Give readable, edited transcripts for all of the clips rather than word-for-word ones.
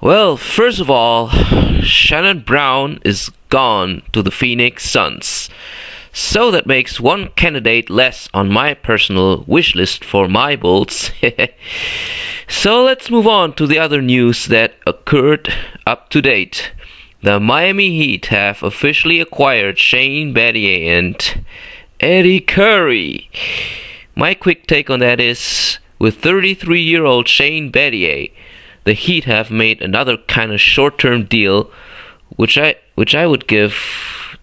Well, first of all, Shannon Brown is gone to the Phoenix Suns. So that makes one candidate less on my personal wish list for my Bulls. So let's move on to the other news that occurred up to date. The Miami Heat have officially acquired Shane Battier and Eddie Curry. My quick take on that is, with 33-year-old Shane Battier, the Heat have made another kind of short-term deal, which I would give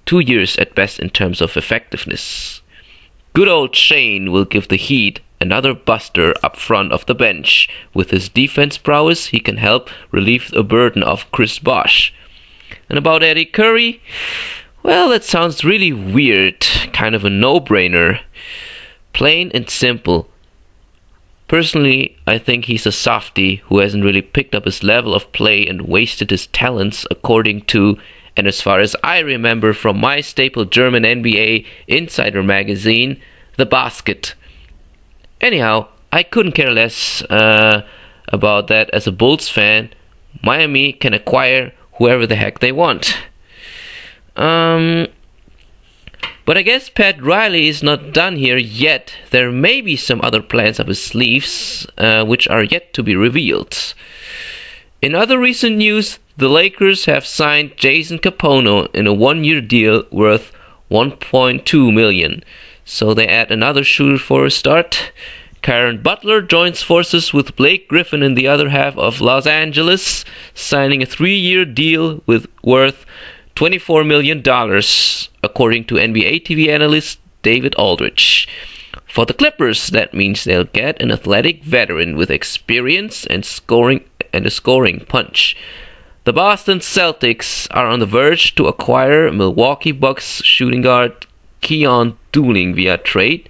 2 years at best in terms of effectiveness. Good old Shane will give the Heat another buster up front of the bench. With his defense prowess, he can help relieve the burden of Chris Bosh. And about Eddie Curry, well, that sounds really weird, kind of a no-brainer. Plain and simple. Personally, I think he's a softie who hasn't really picked up his level of play and wasted his talents according to, and as far as I remember from my staple German NBA Insider magazine, The Basket. Anyhow, I couldn't care less about that as a Bulls fan. Miami can acquire whoever the heck they want. But I guess Pat Riley is not done here yet. There may be some other plans up his sleeves, which are yet to be revealed. In other recent news, the Lakers have signed Jason Capono in a one-year deal worth $1.2 million. So they add another shooter for a start. Karen Butler joins forces with Blake Griffin in the other half of Los Angeles, signing a 3-year deal worth $24 million, according to NBA TV analyst David Aldridge. For the Clippers, that means they'll get an athletic veteran with experience and a scoring punch. The Boston Celtics are on the verge to acquire Milwaukee Bucks shooting guard Keon Dooling via trade,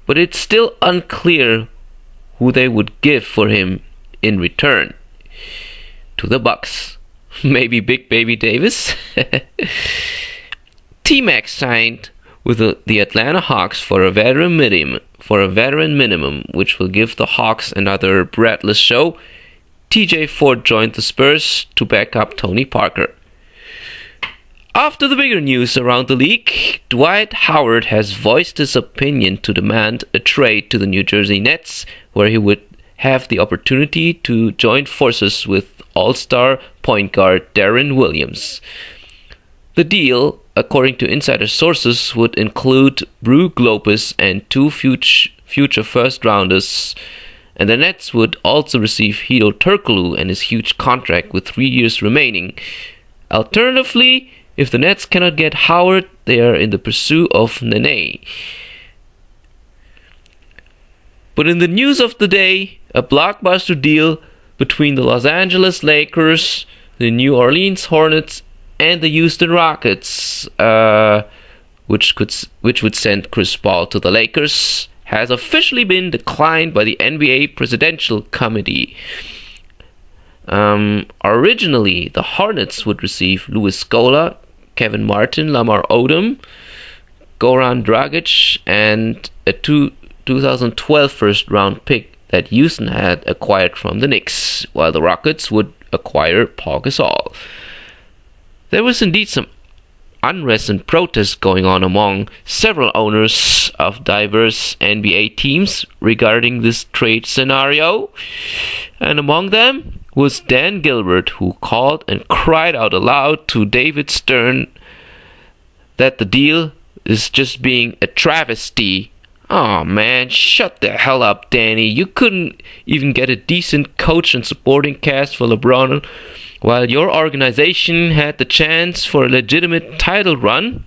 but it's still unclear who they would give for him in return. To the Bucks. Maybe Big Baby Davis? T-Mac signed with the Atlanta Hawks for a veteran minimum, which will give the Hawks another breathless show. TJ Ford joined the Spurs to back up Tony Parker. After the bigger news around the league, Dwight Howard has voiced his opinion to demand a trade to the New Jersey Nets, where he would have the opportunity to join forces with all-star point guard Deron Williams. The deal, according to insider sources, would include Brook Lopez and 2 future first-rounders, and the Nets would also receive Hedo Turkoglu and his huge contract with 3 years remaining. Alternatively, if the Nets cannot get Howard, they are in the pursuit of Nene. But in the news of the day, a blockbuster deal between the Los Angeles Lakers, the New Orleans Hornets, and the Houston Rockets, which would send Chris Paul to the Lakers, has officially been declined by the NBA Presidential Committee. Originally, the Hornets would receive Luis Scola, Kevin Martin, Lamar Odom, Goran Dragic, and a 2012 first-round pick that Houston had acquired from the Knicks, while the Rockets would acquire Paul Gasol. There was indeed some unrest and protest going on among several owners of diverse NBA teams regarding this trade scenario, and among them was Dan Gilbert, who called and cried out aloud to David Stern that the deal is just being a travesty. Oh man, shut the hell up, Danny. You couldn't even get a decent coach and supporting cast for LeBron while your organization had the chance for a legitimate title run.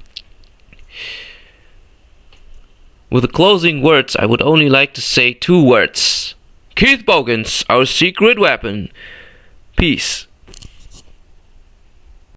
With the closing words, I would only like to say 2 words. Keith Bogans, our secret weapon. Peace.